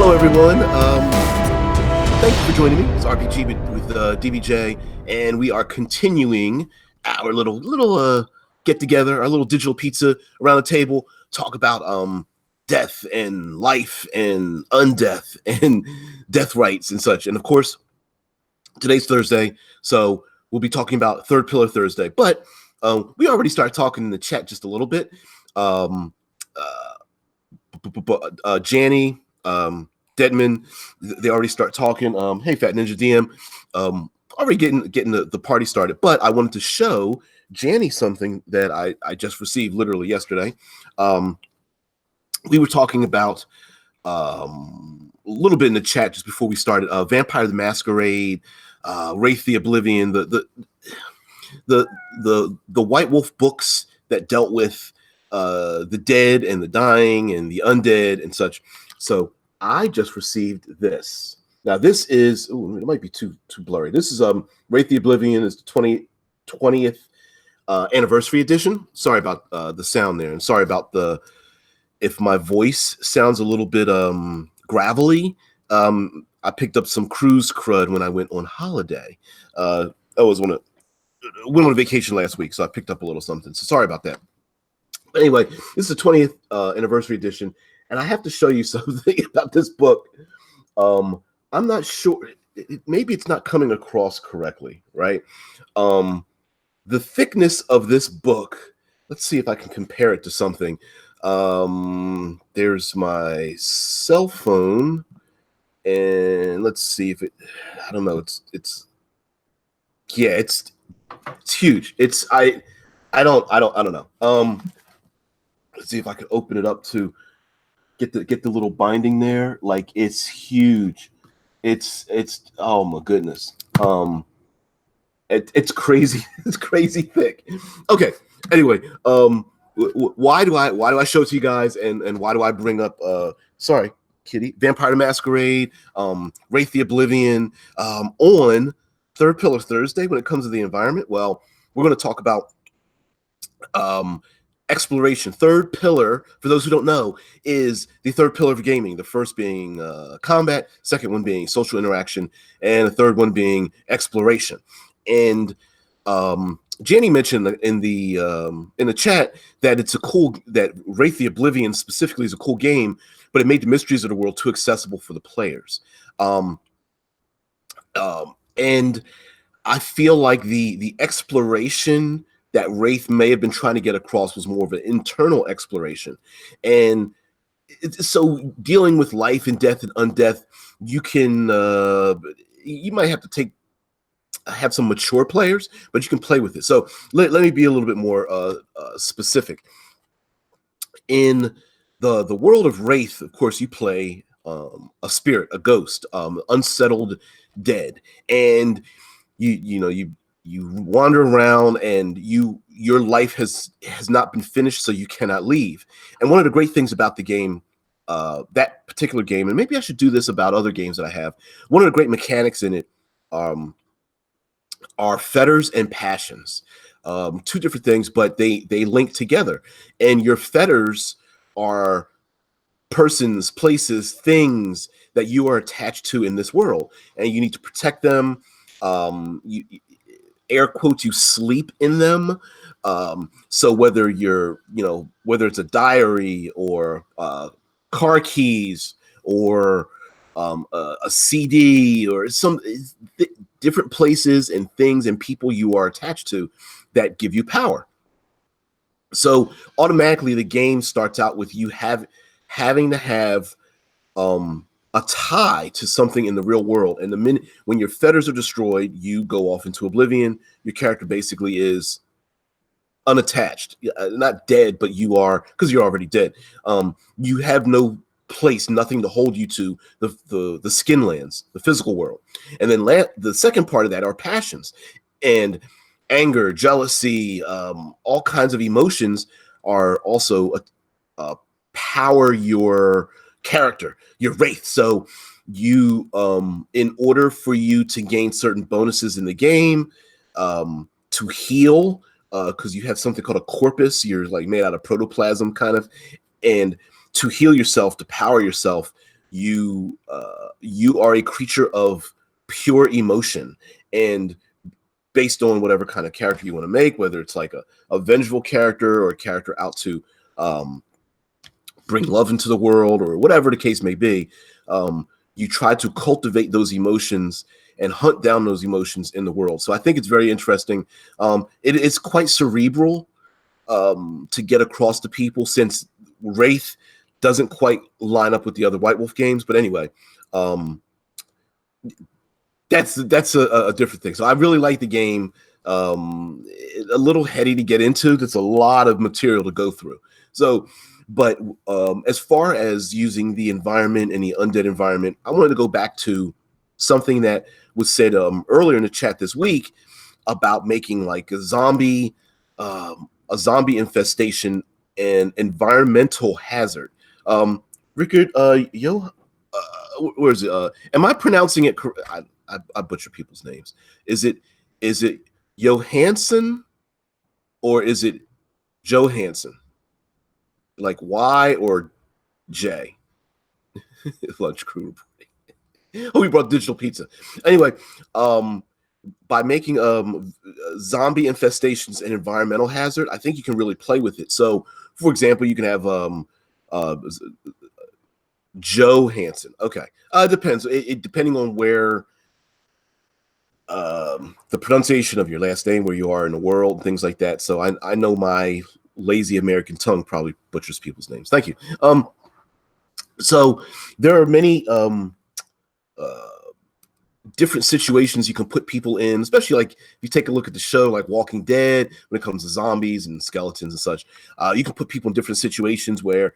Hello, everyone. Thank you for joining me. It's RPG with DBJ, and we are continuing our little get together, our little digital pizza around the table, talk about death and life and undeath and death rights and such. And of course, today's Thursday, so we'll be talking about Third Pillar Thursday. But we already started talking in the chat just a little bit. Janny, Deadman, they already start talking. Hey, Fat Ninja DM, already getting the party started. But I wanted to show Janny something that I just received literally yesterday. We were talking about a little bit in the chat just before we started. Vampire the Masquerade, Wraith the Oblivion, the White Wolf books that dealt with the dead and the dying and the undead and such. So I just received this. Now this is, it might be too blurry. This is Wraith the Oblivion is the 20th anniversary edition. Sorry about the sound there, and sorry about if my voice sounds a little bit gravelly. I picked up some cruise crud when I went on holiday. I went on vacation last week, so I picked up a little something. So sorry about that. But anyway, this is the 20th anniversary edition, and I have to show you something about this book. I'm not sure. Maybe it's not coming across correctly, right? The thickness of this book, let's see if I can compare it to something. There's my cell phone, and let's see if I don't know. It's huge. I don't know. Let's see if I can open it up to get the little binding there. Like, it's huge. It's oh my goodness. It's crazy. It's crazy thick. Okay. Anyway, why do I show it to you guys, and why do I bring up sorry, Kitty, Vampire the Masquerade, Wraith the Oblivion on Third Pillar Thursday when it comes to the environment? Well, we're going to talk about exploration. Third pillar, for those who don't know, is the third pillar of gaming. The first being combat, second one being social interaction, and the third one being exploration. And Jenny mentioned in the chat that it's that Wraith the Oblivion specifically is a cool game, but it made the mysteries of the world too accessible for the players. And I feel like the exploration that Wraith may have been trying to get across was more of an internal exploration. And so dealing with life and death and undeath, you might have to have some mature players, but you can play with it. So let me be a little bit more specific. In the world of Wraith, of course, you play a spirit, a ghost, unsettled dead, and you wander around, and your life has not been finished, so you cannot leave. And one of the great things about the game, that particular game, and maybe I should do this about other games that I have, one of the great mechanics in it are fetters and passions. Two different things, but they link together. And your fetters are persons, places, things that you are attached to in this world, and you need to protect them. Air quotes, you sleep in them. So whether it's a diary or car keys or a CD or some different places and things and people you are attached to that give you power. So automatically the game starts out with you having to have a tie to something in the real world. And the minute when your fetters are destroyed, you go off into oblivion. Your character basically is unattached, not dead, but you are, because you're already dead. You have no place, nothing to hold you to the skin lands, the physical world. And then the second part of that are passions, and anger, jealousy, all kinds of emotions are also power your character, your wraith. So you in order for you to gain certain bonuses in the game, to heal, because you have something called a corpus, you're like made out of protoplasm kind of, and to heal yourself, to power yourself, you are a creature of pure emotion, and based on whatever kind of character you want to make, whether it's like a vengeful character or a character out to bring love into the world or whatever the case may be, you try to cultivate those emotions and hunt down those emotions in the world. So I think it's very interesting. It's quite cerebral to get across to people, since Wraith doesn't quite line up with the other White Wolf games. But anyway, that's a different thing. So I really like the game. A little heady to get into. There's a lot of material to go through. So, but as far as using the environment and the undead environment, I wanted to go back to something that was said earlier in the chat this week about making like a zombie infestation and environmental hazard. Rickard, where is it? Am I pronouncing it correct? I butcher people's names. Is it Johansson or is it Johansson? Like Y or J? Lunch crew. Oh, we brought digital pizza. Anyway, by making zombie infestations an environmental hazard, I think you can really play with it. So, for example, you can have Johansson. Okay, depends. It depending on where the pronunciation of your last name, where you are in the world, things like that. So I know my lazy American tongue probably butchers people's names. Thank you. So there are many different situations you can put people in, especially like if you take a look at the show like Walking Dead, when it comes to zombies and skeletons and such. You can put people in different situations where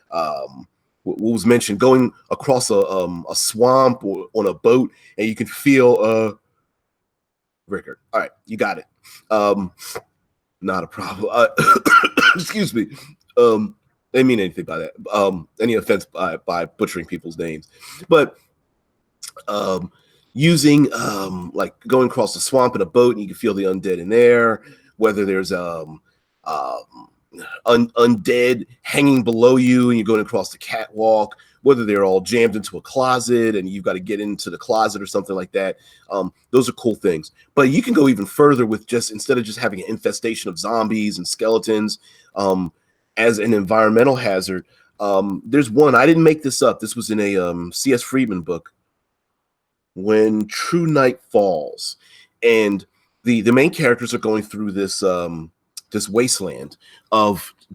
what was mentioned, going across a swamp or on a boat, and you can feel Rickard. All right, you got it. Not a problem. Excuse me. I didn't mean anything by that. Any offense by butchering people's names, but using like going across the swamp in a boat, and you can feel the undead in there. Whether there's undead hanging below you, and you're going across the catwalk. Whether they're all jammed into a closet and you've got to get into the closet or something like that. Those are cool things. But you can go even further with just, instead of just having an infestation of zombies and skeletons as an environmental hazard. There's one, I didn't make this up. This was in a C.S. Friedman book, When True Night Falls. And the main characters are going through this this wasteland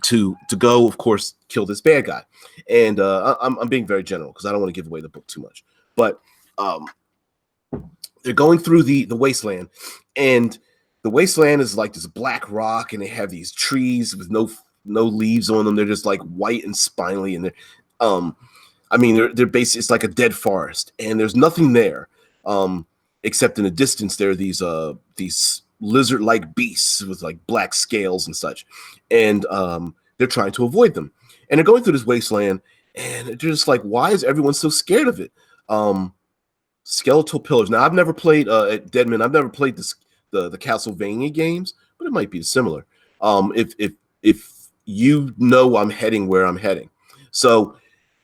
to go, of course, kill this bad guy. And I'm being very general because I don't want to give away the book too much. But they're going through the wasteland, and the wasteland is like this black rock, and they have these trees with no leaves on them. They're just like white and spindly, and they're basically, it's like a dead forest, and there's nothing there except in the distance there are these lizard-like beasts with like black scales and such, and they're trying to avoid them. And they're going through this wasteland, and they're just like, why is everyone so scared of it? Skeletal pillars. Now, I've never played at Deadman. I've never played the Castlevania games, but it might be similar. If you know I'm heading where I'm heading. So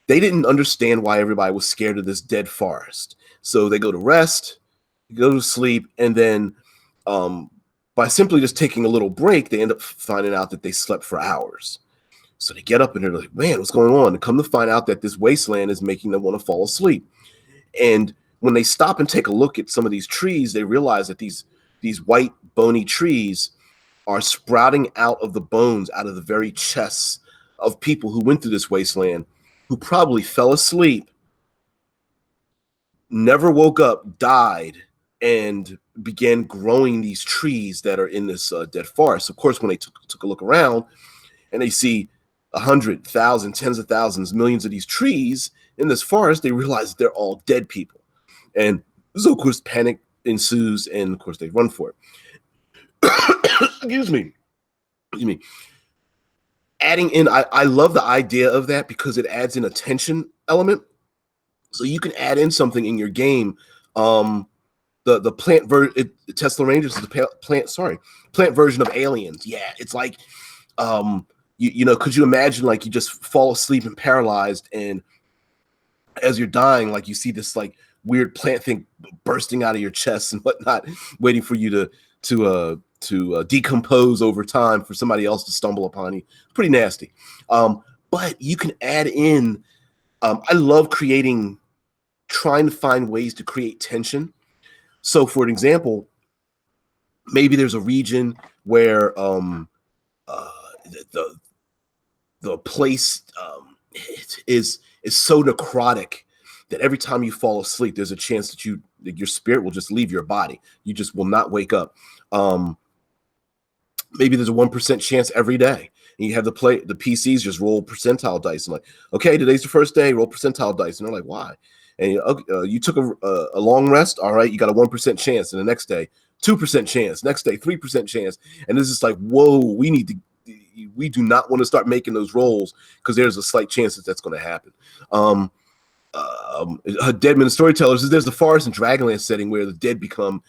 they didn't understand why everybody was scared of this dead forest. So they go to rest, go to sleep, and then by simply just taking a little break, they end up finding out that they slept for hours. So they get up and they're like, man, what's going on? And come to find out that this wasteland is making them want to fall asleep. And when they stop and take a look at some of these trees, they realize that these white bony trees are sprouting out of the bones, out of the very chests of people who went through this wasteland, who probably fell asleep, never woke up, died, and began growing these trees that are in this dead forest. Of course, when they took a look around and they see 100,000, tens of thousands, millions of these trees in this forest, they realize they're all dead people. And so, of course, panic ensues, and of course, they run for it. Excuse me. Adding in, I love the idea of that because it adds in a tension element. So you can add in something in your game. The plant version, Tesla Rangers is the plant version of Aliens. Yeah, it's like, you know, could you imagine like you just fall asleep and paralyzed, and as you're dying, like you see this like weird plant thing bursting out of your chest and whatnot, waiting for you to decompose over time for somebody else to stumble upon you. Pretty nasty. But you can add in. I love trying to find ways to create tension. So, for an example, maybe there's a region where uh, the the place is so necrotic that every time you fall asleep, there's a chance that your spirit will just leave your body. You just will not wake up. Maybe there's a 1% chance every day. And you have the PCs just roll percentile dice. I'm like, okay, today's the first day, roll percentile dice. And they're like, why? And you took a long rest. All right, you got a 1% chance. And the next day, 2% chance. Next day, 3% chance. And it's just like, whoa, we do not want to start making those rolls because there's a slight chance that's going to happen. Deadman Storyteller says there's the Forest and Dragonlance setting where the dead become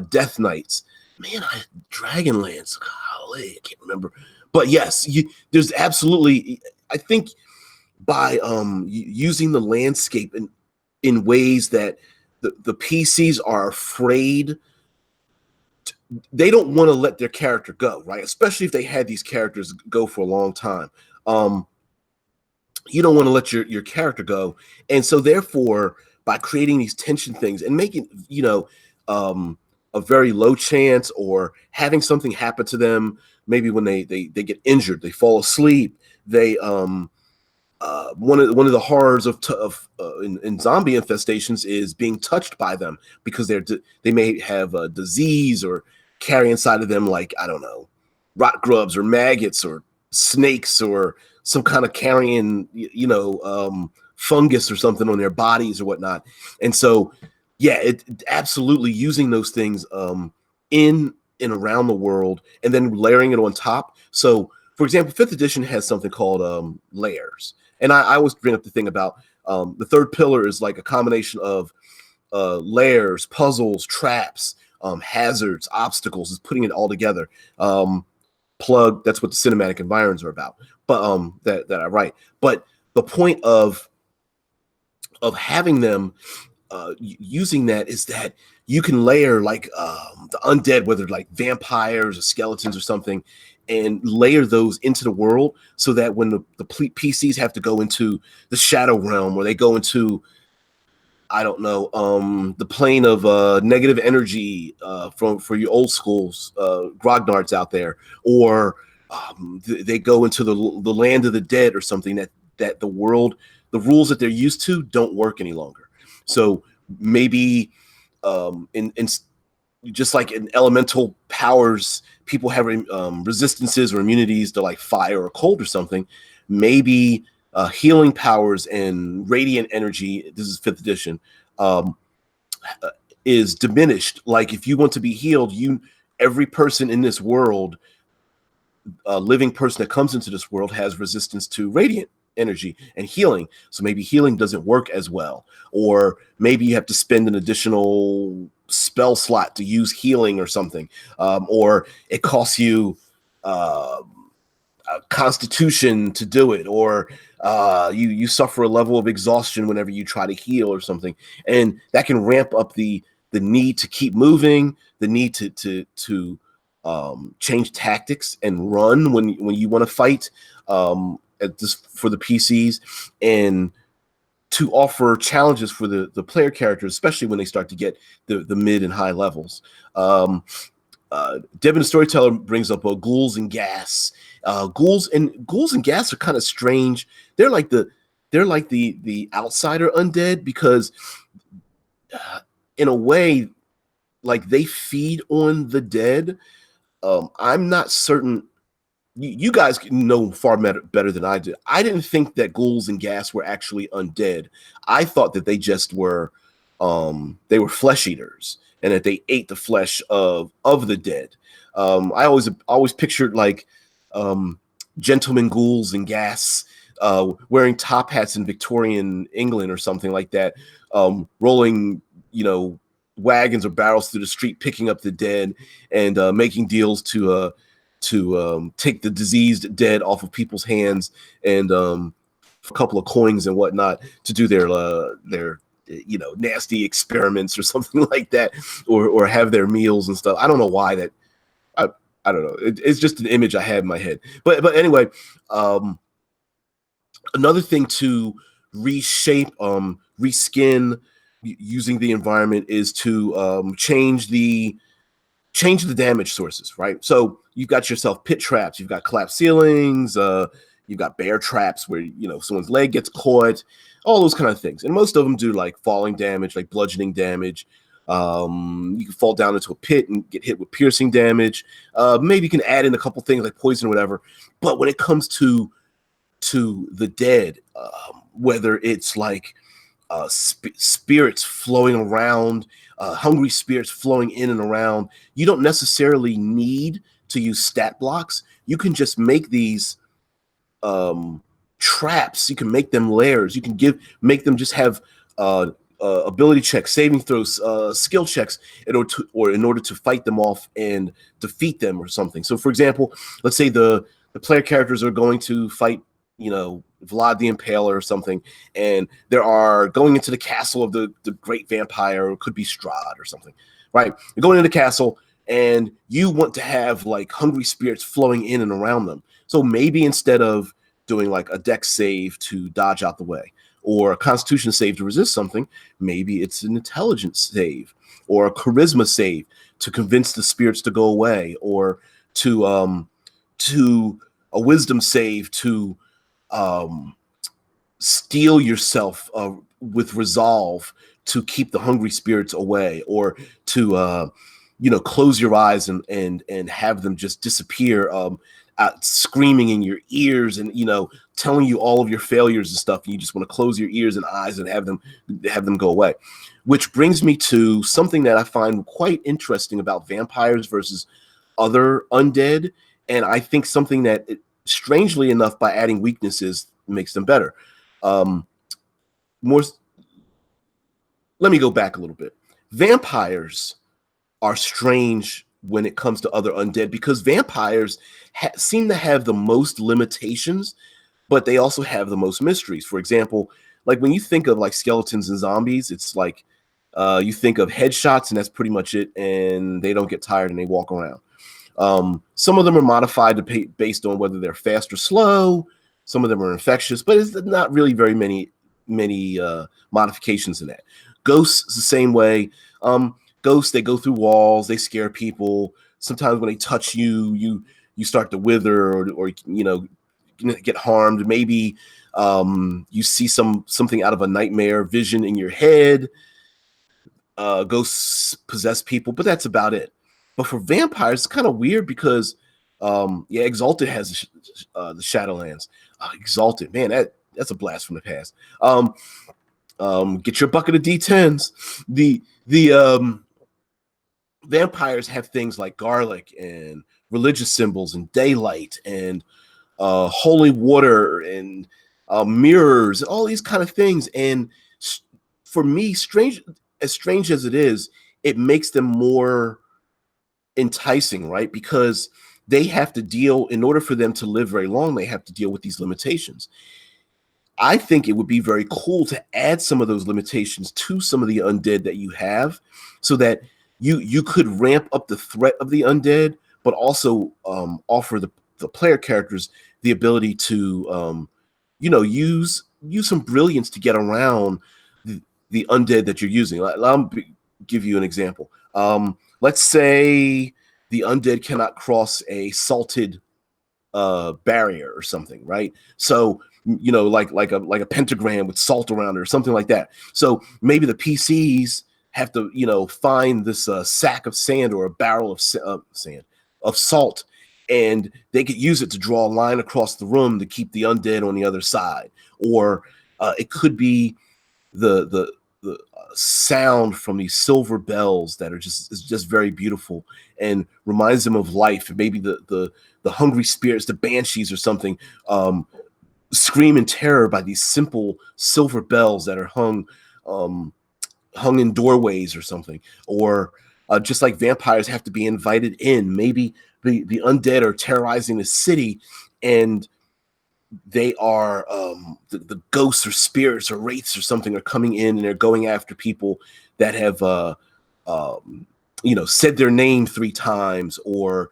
Death Knights. Man, Dragonlance. Golly, I can't remember. But yes, there's absolutely. I think by using the landscape in ways that the PCs are afraid. They don't want to let their character go, right? Especially if they had these characters go for a long time. You don't want to let your character go. And so therefore, by creating these tension things and making, a very low chance or having something happen to them, maybe when they get injured, they fall asleep, they one of the horrors in zombie infestations is being touched by them because they may have a disease or carry inside of them, like, I don't know, rot grubs or maggots or snakes or some kind of carrion, fungus or something on their bodies or whatnot. And so, yeah, it absolutely using those things in and around the world and then layering it on top. So, for example, 5th edition has something called layers. And I always bring up the thing about the third pillar is like a combination of layers, puzzles, traps, hazards, obstacles, is putting it all together. Plug, that's what the cinematic environs are about. But that I write. But the point of having them using that is that you can layer like the undead, whether like vampires or skeletons or something, and layer those into the world so that when the PCs have to go into the shadow realm or they go into, I don't know, the plane of negative energy for your old schools, grognards out there, or they go into the land of the dead or something, that the rules that they're used to don't work any longer. So maybe in just like in elemental powers, people have resistances or immunities to like fire or cold or something. Maybe healing powers and radiant energy, this is 5th edition, is diminished. Like if you want to be healed, every person in this world, a living person that comes into this world, has resistance to radiant energy and healing. So maybe healing doesn't work as well, or maybe you have to spend an additional spell slot to use healing or something, or it costs you a constitution to do it, or you suffer a level of exhaustion whenever you try to heal or something, and that can ramp up the need to keep moving, the need to change tactics and run when you want to fight, for the PCs, and to offer challenges for the player characters, especially when they start to get the mid and high levels. Devin the Storyteller brings up ghouls and gas. Ghouls and gas are kind of strange. They're like the outsider undead because in a way, like, they feed on the dead. I'm not certain. You guys know far better than I did. I didn't think that ghouls and gas were actually undead. I thought that they just were flesh eaters and that they ate the flesh of the dead. I always pictured like gentlemen ghouls and gas wearing top hats in Victorian England or something like that, rolling wagons or barrels through the street, picking up the dead and making deals to take the diseased dead off of people's hands and a couple of coins and whatnot to do their nasty experiments or something like that, or have their meals and stuff. I don't know why that. I don't know. It's just an image I had in my head. But anyway, another thing to reshape, reskin using the environment is to change the damage sources, right? So you've got yourself pit traps, you've got collapsed ceilings, you've got bear traps where someone's leg gets caught, all those kind of things. And most of them do like falling damage, like bludgeoning damage. You can fall down into a pit and get hit with piercing damage. Maybe you can add in a couple things like poison or whatever. But when it comes to the dead, whether it's like spirits flowing around, hungry spirits flowing in and around, you don't necessarily need to use stat blocks. You can just make these traps. You can make them layers. You can make them just have ability checks, saving throws, skill checks in order to fight them off and defeat them or something. So, for example, let's say the player characters are going to fight, Vlad the Impaler or something, and there are going into the castle of the great vampire, or it could be Strahd or something, right? You're going into the castle, and you want to have like hungry spirits flowing in and around them. So maybe instead of doing like a dex save to dodge out the way, or a constitution save to resist something, maybe it's an intelligence save or a charisma save to convince the spirits to go away, or to a wisdom save to steel yourself with resolve to keep the hungry spirits away, or to close your eyes and have them just disappear, screaming in your ears and telling you all of your failures and stuff, and you just want to close your ears and eyes and have them go away. Which brings me to something that I find quite interesting about vampires versus other undead, and I think something that strangely enough, by adding weaknesses, makes them better. Let me go back a little bit. Vampires are strange when it comes to other undead, because vampires seem to have the most limitations, but they also have the most mysteries. For example, like when you think of like skeletons and zombies, it's like you think of headshots and that's pretty much it, and they don't get tired and they walk around. Some of them are modified based on whether they're fast or slow. Some of them are infectious, but it's not really very many modifications in that. Ghosts the same way. Ghosts, they go through walls, they scare people. Sometimes when they touch you, you start to wither or get harmed. Maybe you see something out of a nightmare vision in your head. Ghosts possess people, but that's about it. But for vampires, it's kind of weird because, Exalted has the Shadowlands. Exalted, man, that's a blast from the past. Get your bucket of D10s. The vampires have things like garlic and religious symbols and daylight and holy water and mirrors and all these kind of things. And for me, strange as it is, it makes them more enticing, right? Because they have to deal, in order for them to live very long, they have to deal with these limitations. I think it would be very cool to add some of those limitations to some of the undead that you have, so that you could ramp up the threat of the undead, but also offer the player characters the ability to use some brilliance to get around the undead that you're using. I'll give you an example. Let's say the undead cannot cross a salted barrier or something, right? So like a pentagram with salt around it or something like that. So maybe the PCs have to find this sack of sand or a barrel of salt, and they could use it to draw a line across the room to keep the undead on the other side. Or it could be the sound from these silver bells that are just very beautiful and reminds them of life. And maybe the hungry spirits, the banshees or something, scream in terror by these simple silver bells that are hung in doorways or something. Or just like vampires have to be invited in, maybe the undead are terrorizing the city, and they are the ghosts or spirits or wraiths or something are coming in and they're going after people that have said their name 3 times or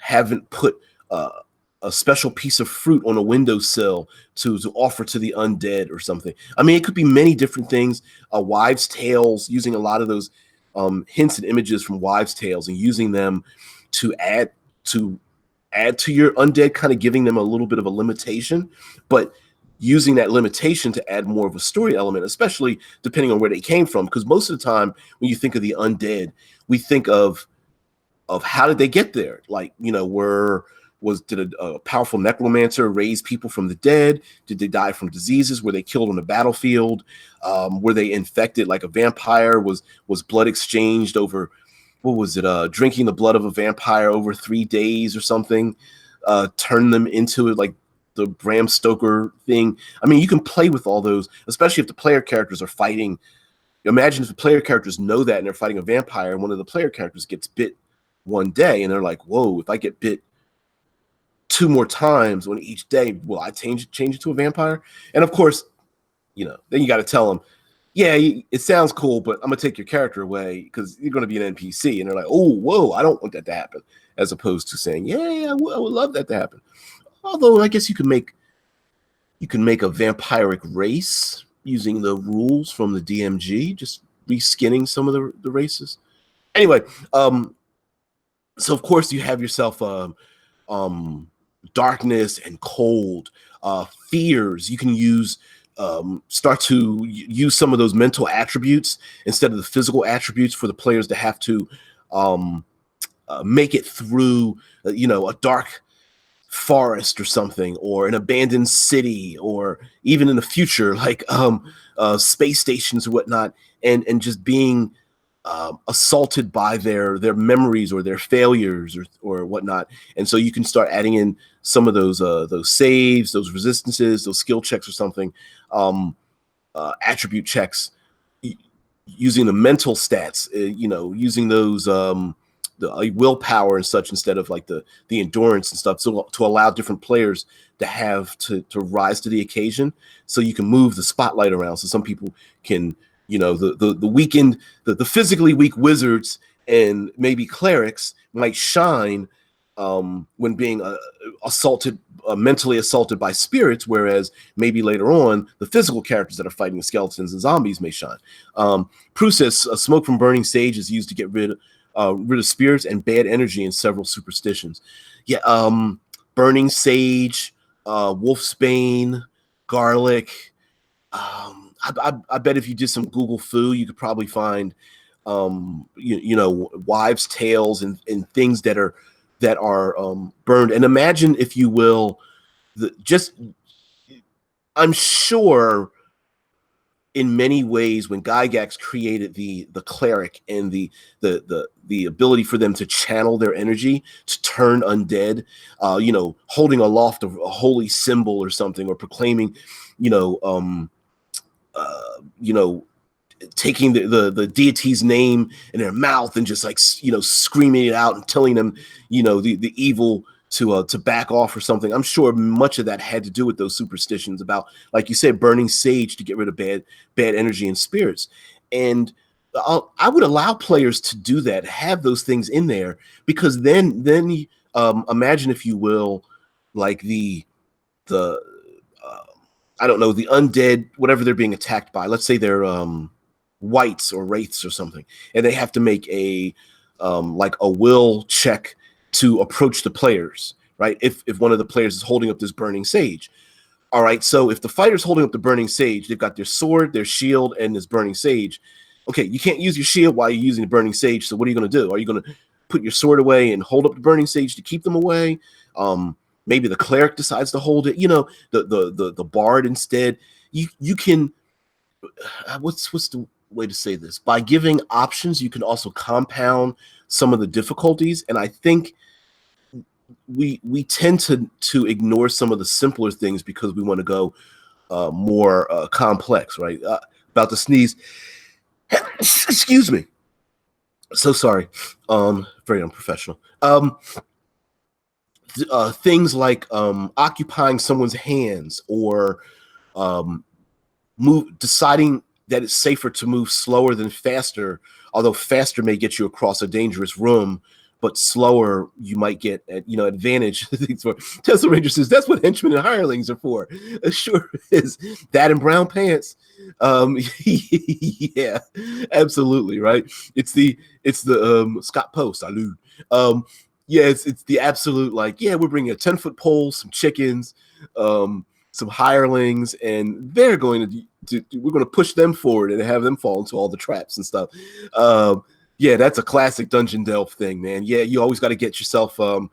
haven't put a special piece of fruit on a windowsill to offer to the undead or something. I mean, it could be many different things. Wives' tales, using a lot of those hints and images from wives' tales and using them to add to your undead, kind of giving them a little bit of a limitation, but using that limitation to add more of a story element, especially depending on where they came from. Because most of the time when you think of the undead, we think of how did they get there? Like, did a powerful necromancer raise people from the dead? Did they die from diseases? Were they killed on the battlefield? Were they infected like a vampire? Was blood exchanged over, what was it? Drinking the blood of a vampire over 3 days or something, turn them into like the Bram Stoker thing. I mean, you can play with all those, especially if the player characters are fighting. Imagine if the player characters know that and they're fighting a vampire and one of the player characters gets bit one day and they're like, whoa, if I get bit 2 more times on each day, will I change it to a vampire? And of course, then you got to tell them, yeah, it sounds cool, but I'm gonna take your character away because you're gonna be an NPC. And they're like, oh, whoa, I don't want that to happen. As opposed to saying, yeah, I would love that to happen. Although I guess you can make a vampiric race using the rules from the DMG, just reskinning some of the races. Anyway, so of course you have yourself darkness and cold, fears. You can start to use some of those mental attributes instead of the physical attributes for the players to have to make it through, a dark forest or something, or an abandoned city, or even in the future, like space stations or whatnot, and just being assaulted by their memories or their failures or whatnot. And so you can start adding in some of those saves, those resistances, those skill checks or something, attribute checks, using the mental stats, using those the willpower and such instead of like the endurance and stuff, so to allow different players to have to rise to the occasion. So you can move the spotlight around. So some people can, the weakened, the physically weak wizards and maybe clerics might shine when being mentally assaulted by spirits, whereas maybe later on the physical characters that are fighting the skeletons and zombies may shine. Prue says smoke from burning sage is used to get rid of spirits and bad energy in several superstitions. Yeah, burning sage, wolfsbane, garlic. I bet if you did some Google foo, you could probably find wives' tales and things that are burned. And imagine, if you will, I'm sure in many ways when Gygax created the cleric and the ability for them to channel their energy to turn undead, holding aloft a holy symbol or something, or proclaiming, taking the deity's name in their mouth and just like screaming it out and telling them the evil to back off or something. I'm sure much of that had to do with those superstitions about, like you said, burning sage to get rid of bad energy and spirits. And I would allow players to do that, have those things in there, because then imagine, if you will, like the I don't know, the undead, whatever they're being attacked by. Let's say they're wights or wraiths or something, and they have to make a will check to approach the players, right? If one of the players is holding up this burning sage. All right, so if the fighter's holding up the burning sage, they've got their sword, their shield, and this burning sage. Okay, you can't use your shield while you're using the burning sage, so what are you going to do? Are you going to put your sword away and hold up the burning sage to keep them away? Maybe the cleric decides to hold it. The bard instead. You can. What's the way to say this? By giving options, you can also compound some of the difficulties, and I think we tend to ignore some of the simpler things because we want to go more complex, right? About to sneeze. Excuse me. So sorry. Very unprofessional. things like occupying someone's hands, or um, deciding that it's safer to move slower than faster, although faster may get you across a dangerous room, but slower you might get advantage. Tesla Ranger says that's what henchmen and hirelings are for. It sure is. That and brown pants. Yeah, absolutely right. It's the Scott Post, allude. Yeah, it's the absolute, like, yeah, we're bringing a 10-foot pole, some chickens, some hirelings, and they're going we're going to push them forward and have them fall into all the traps and stuff. Yeah, that's a classic Dungeon Delve thing, man. Yeah, you always got to get yourself a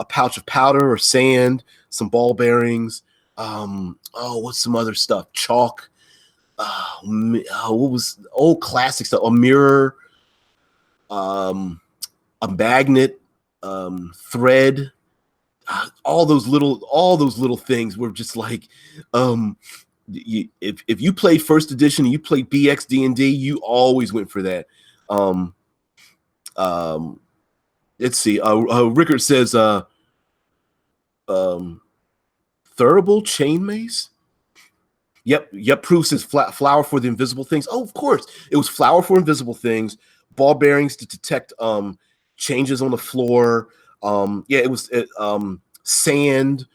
pouch of powder or sand, some ball bearings. What's some other stuff? Chalk. What was old classic stuff? A mirror, a magnet, thread. All those little things were just like, if you played first edition and you played BX D&D, you always went for that. Let's see. Rickard says, Thurible chain mace. Yep. Proof says flour for the invisible things. Oh, of course, it was flour for invisible things. Ball bearings to detect changes on the floor. It was sand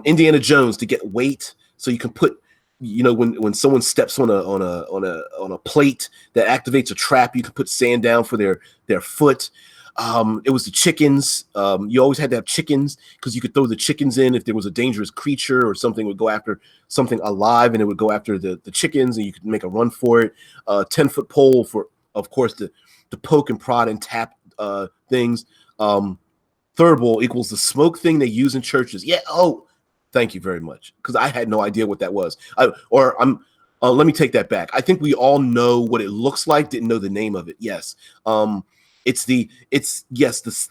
Indiana Jones to get weight, so you can put, when someone steps on a plate that activates a trap, you can put sand down for their foot. It was the chickens. You always had to have chickens because you could throw the chickens in if there was a dangerous creature or something would go after something alive, and it would go after the chickens, and you could make a run for it. 10-foot pole for, of course, the poke and prod and tap things. Thurible equals the smoke thing they use in churches. Yeah. Oh, thank you very much, because I had no idea what that was. Let me take that back. I think we all know what it looks like, didn't know the name of it. Yes. It's the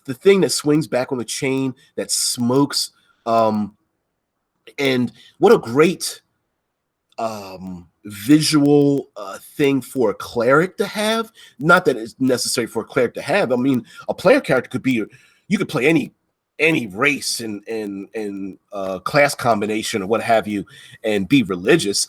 thing that swings back on the chain that smokes. And what a great visual thing for a cleric to have. Not that it's necessary for a cleric to have. I mean, a player character could be, you could play any race and class combination or what have you, and be religious.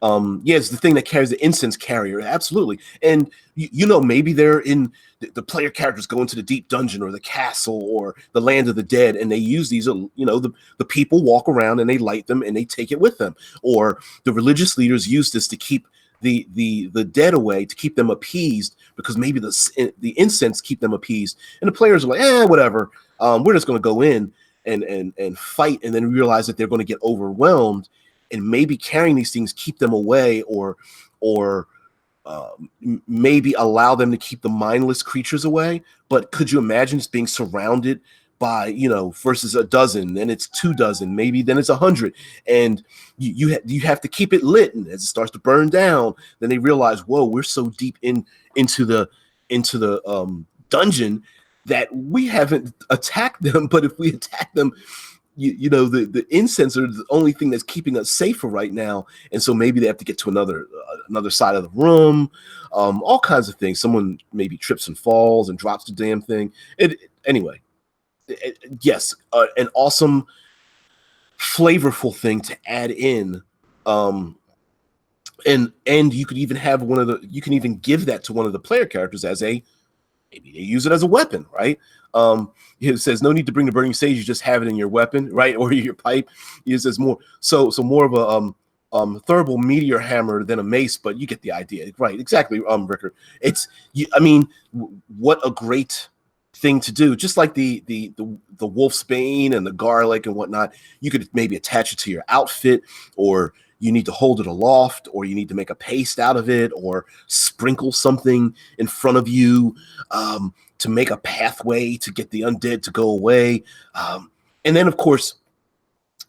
It's the thing that carries the incense carrier. Absolutely. And maybe they're in the player characters go into the deep dungeon or the castle or the land of the dead, and they use these, the people walk around and they light them and they take it with them. Or the religious leaders use this to keep the dead away, to keep them appeased, because maybe the incense keep them appeased. And the players are like, whatever. We're just going to go in and fight, and then realize that they're going to get overwhelmed, and maybe carrying these things keep them away, or maybe allow them to keep the mindless creatures away. But could you imagine just being surrounded by, versus a dozen, then it's 2 dozen, maybe then it's 100, and you have to keep it lit, and as it starts to burn down, then they realize, whoa, we're so deep into the dungeon that we haven't attacked them. But if we attack them, the incense are the only thing that's keeping us safer right now, and so maybe they have to get to another side of the room. All kinds of things. Someone maybe trips and falls and drops the damn thing. Yes, an awesome, flavorful thing to add in. And you could even have you can even give that to one of the player characters as maybe they use it as a weapon, right? It says no need to bring the burning sage, you just have it in your weapon, right? Or your pipe. It says more more of a thurible meteor hammer than a mace, but you get the idea, right? Exactly, Rickard. What a great thing to do. Just like the wolf's bane and the garlic and whatnot, you could maybe attach it to your outfit, or you need to hold it aloft, or you need to make a paste out of it, or sprinkle something in front of you to make a pathway to get the undead to go away. And then, of course,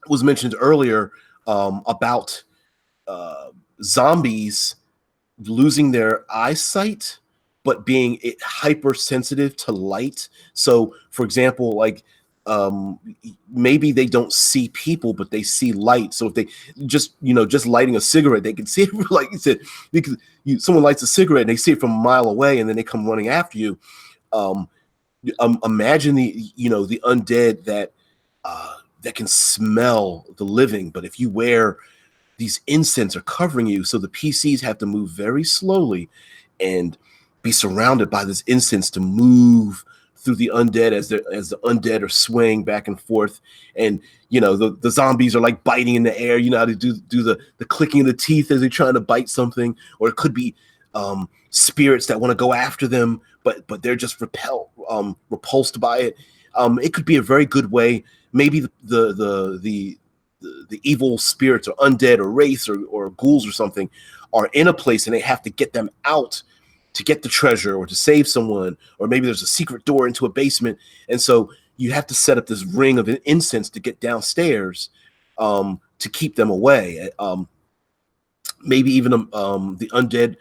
it was mentioned earlier about zombies losing their eyesight, but being hypersensitive to light. So, for example, like maybe they don't see people, but they see light. So if they just lighting a cigarette, they can see it. Like you said, because someone lights a cigarette and they see it from a mile away, and then they come running after you. Imagine the undead that can smell the living, but if you wear these incense are covering you, so the PCs have to move very slowly and be surrounded by this incense to move through the undead as the undead are swaying back and forth, and the zombies are like biting in the air. You know how to do the clicking of the teeth as they're trying to bite something, or it could be spirits that want to go after them, but they're just repulsed by it. It could be a very good way. Maybe the evil spirits or undead or wraiths or ghouls or something are in a place and they have to get them out to get the treasure or to save someone, or maybe there's a secret door into a basement, and so you have to set up this ring of incense to get downstairs to keep them away. Maybe even the undead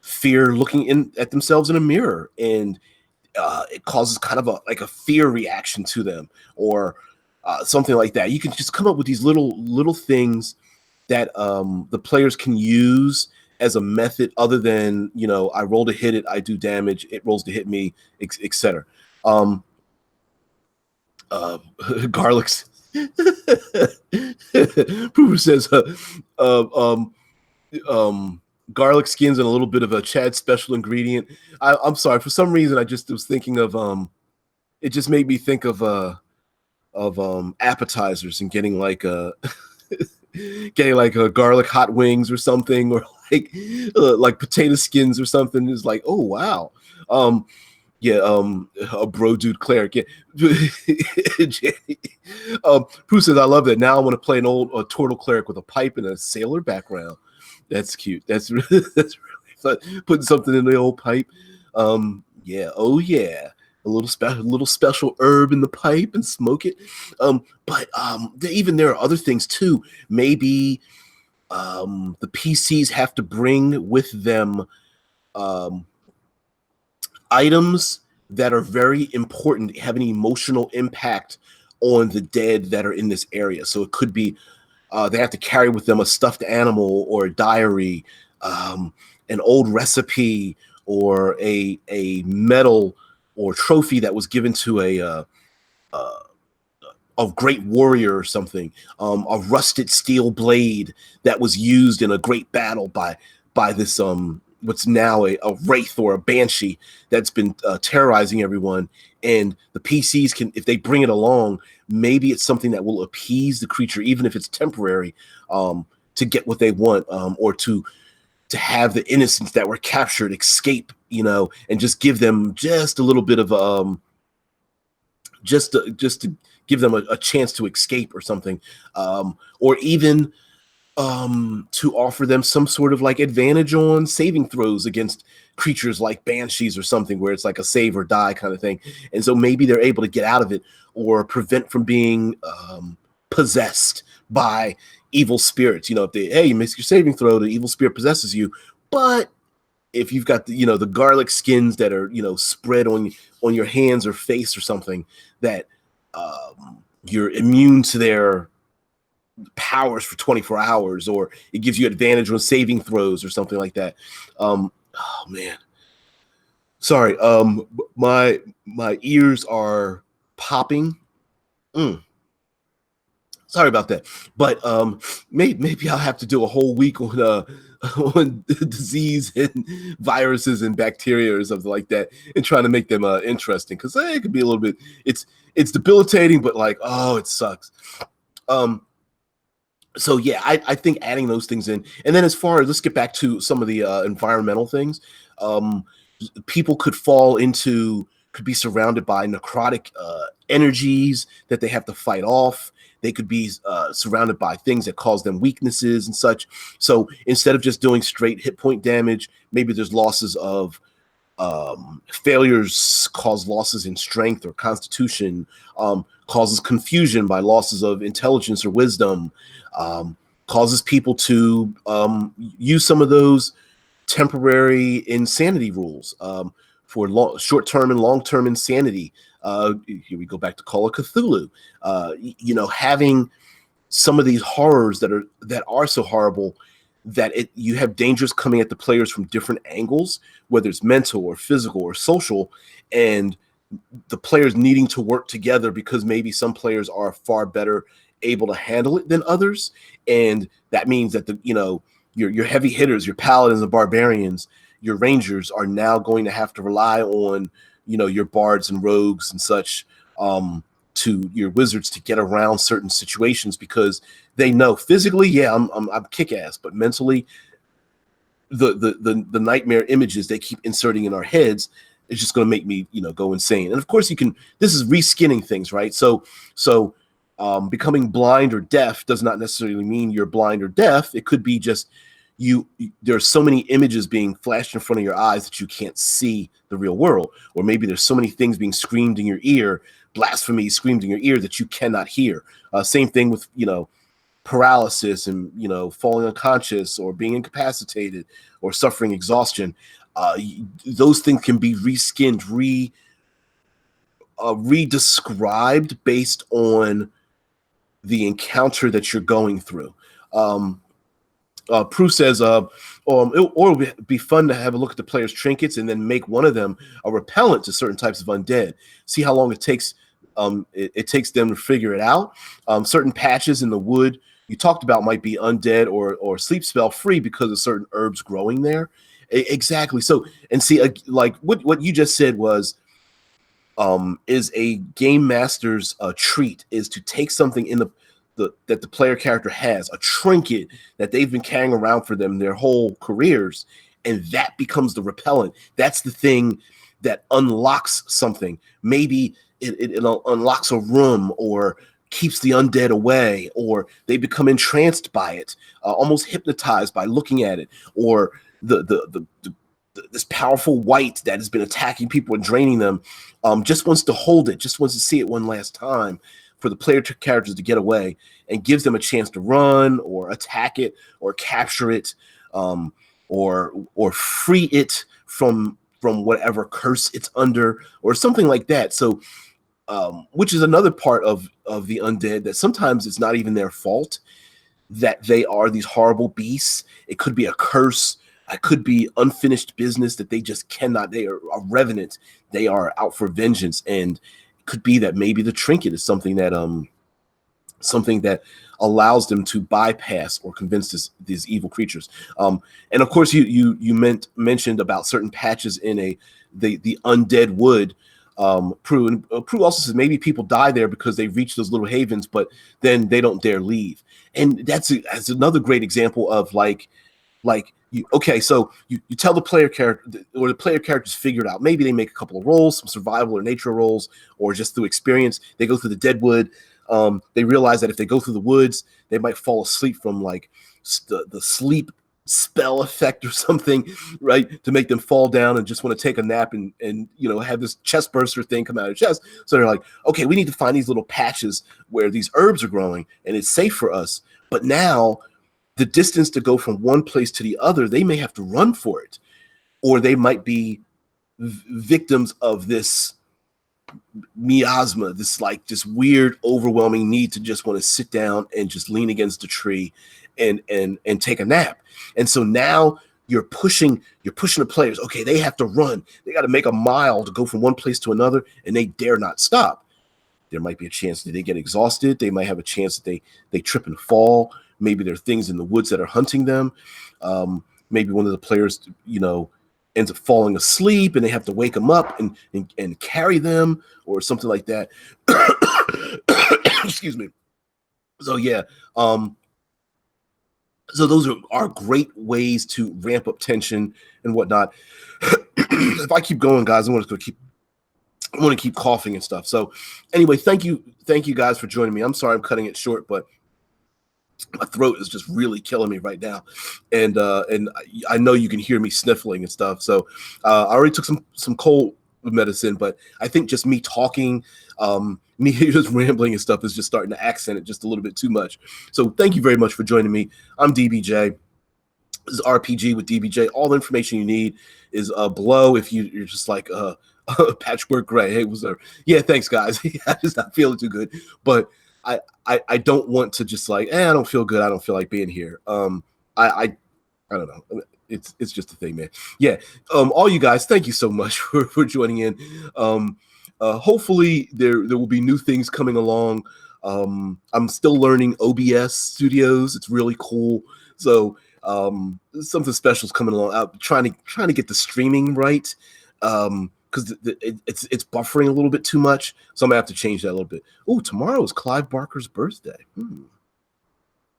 fear looking in at themselves in a mirror, and it causes kind of a fear reaction to them, or something like that. You can just come up with these little things that the players can use as a method other than, I roll to hit it, I do damage, it rolls to hit me, etc. Garlic's Proofer says garlic skins and a little bit of a Chad special ingredient. I'm sorry, for some reason I just was thinking of it just made me think of appetizers and getting like a garlic hot wings or something, or like potato skins or something. Is like, oh wow. A bro dude cleric. Yeah. Pooh says, I love that. Now I want to play a turtle cleric with a pipe and a sailor background. That's cute. That's really fun. Putting something in the old pipe. Yeah. Oh yeah. A little special herb in the pipe and smoke it. But even there are other things too. Maybe the PCs have to bring with them items that are very important, have an emotional impact on the dead that are in this area. So it could be they have to carry with them a stuffed animal or a diary, an old recipe, or a medal or trophy that was given to a great warrior or something, a rusted steel blade that was used in a great battle by this what's now a wraith or a banshee that's been terrorizing everyone. And the PCs can, if they bring it along, maybe it's something that will appease the creature, even if it's temporary, to get what they want, or to have the innocents that were captured escape, and just give them just a little bit of just to give them a chance to escape or something, or even to offer them some sort of like advantage on saving throws against creatures like banshees or something, where it's like a save or die kind of thing. And so maybe they're able to get out of it or prevent from being possessed by evil spirits. If you miss your saving throw, the evil spirit possesses you. But if you've got the garlic skins that are spread on your hands or face or something, that you're immune to their powers for 24 hours, or it gives you advantage on saving throws or something like that. Oh man, sorry. My ears are popping. Sorry about that. But maybe I'll have to do a whole week on disease and viruses and bacteria or something like that, and trying to make them interesting, because it could be a little bit. It's debilitating, but like, oh, it sucks. So yeah, I think adding those things in, and then as far as, let's get back to some of the environmental things. People could be surrounded by necrotic energies that they have to fight off. They could be surrounded by things that cause them weaknesses and such. So instead of just doing straight hit point damage, maybe there's losses of failures cause losses in strength or constitution, causes confusion by losses of intelligence or wisdom, causes people to use some of those temporary insanity rules for short-term and long-term insanity. Here we go back to Call of Cthulhu. Having some of these horrors that are so horrible that you have dangers coming at the players from different angles, whether it's mental or physical or social, and the players needing to work together because maybe some players are far better able to handle it than others, and that means that your heavy hitters, your paladins and barbarians, your rangers are now going to have to rely on your bards and rogues and such, to your wizards to get around certain situations because they know physically, yeah, I'm kick ass, but mentally, the nightmare images they keep inserting in our heads is just going to make me go insane. And of course, this is reskinning things, right? So becoming blind or deaf does not necessarily mean you're blind or deaf. It could be just there's so many images being flashed in front of your eyes that you can't see the real world, or maybe there's so many things being screamed in your ear, blasphemy screamed in your ear, that you cannot hear. Same thing with paralysis and falling unconscious or being incapacitated or suffering exhaustion. Those things can be reskinned, redescribed based on the encounter that you're going through. Prue says, it would be fun to have a look at the players' trinkets and then make one of them a repellent to certain types of undead. See how long it takes it takes them to figure it out. Certain patches in the wood you talked about might be undead or sleep spell free because of certain herbs growing there. Exactly. So, and see, like what you just said was, is a game master's treat is to take something in that the player character has, a trinket that they've been carrying around for them their whole careers, and that becomes the repellent. That's the thing that unlocks something. Maybe it unlocks a room, or keeps the undead away, or they become entranced by it, almost hypnotized by looking at it, or this powerful wight that has been attacking people and draining them, just wants to hold it, just wants to see it one last time for the player characters to get away, and gives them a chance to run or attack it or capture it, or free it from whatever curse it's under or something like that. So which is another part of the undead, that sometimes it's not even their fault that they are these horrible beasts. It could be a curse. It could be unfinished business that they just cannot. They are a revenant. They are out for vengeance, and it could be that maybe the trinket is something that allows them to bypass or convince these evil creatures. And of course, you mentioned about certain patches in the undead wood. Prue, and Prue also says maybe people die there because they reach those little havens, but then they don't dare leave. And that's another great example of so you tell the player character, or the player characters figure it out. Maybe they make a couple of rolls, some survival or nature rolls, or just through experience. They go through the dead wood. They realize that if they go through the woods, they might fall asleep from the sleep spell effect or something, right, to make them fall down and just want to take a nap and have this chest burster thing come out of their chest. So they're like, okay, we need to find these little patches where these herbs are growing and it's safe for us. But now the distance to go from one place to the other, they may have to run for it, or they might be victims of this miasma, this weird, overwhelming need to just want to sit down and just lean against a tree and take a nap. And so now you're pushing the players. Okay, they have to run. They got to make a mile to go from one place to another, and they dare not stop. There might be a chance that they get exhausted. They might have a chance that they trip and fall. Maybe there are things in the woods that are hunting them. Maybe one of the players, ends up falling asleep, and they have to wake them up and carry them, or something like that. Excuse me. So yeah. So those are great ways to ramp up tension and whatnot. If I keep going, guys, I want to keep coughing and stuff. So anyway, thank you guys for joining me. I'm sorry I'm cutting it short, but my throat is just really killing me right now, and I know you can hear me sniffling and stuff. So I already took some cold medicine, but I think just me talking, me just rambling and stuff is just starting to accent it just a little bit too much. So thank you very much for joining me. I'm DBJ. This is RPG with DBJ. All the information you need is below. If you're just like Patchwork Gray, hey, what's up? Yeah, thanks guys. I'm just not feeling too good, but I don't want to just I don't feel good. I don't feel like being here. I don't know. It's just a thing, man. Yeah. All you guys, thank you so much for joining in. hopefully there will be new things coming along. I'm still learning OBS Studios. It's really cool. So something special is coming along. I'm trying to get the streaming right, because it's buffering a little bit too much. So I'm gonna have to change that a little bit. Oh, tomorrow is Clive Barker's birthday.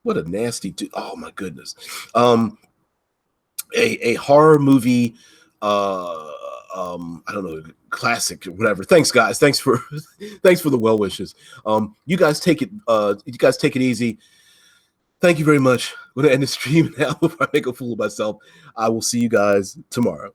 What a nasty dude! Oh my goodness. A horror movie. I don't know, classic or whatever. Thanks, guys. Thanks for thanks for the well wishes. You guys take it. You guys take it easy. Thank you very much. I'm gonna end the stream now before I make a fool of myself. I will see you guys tomorrow.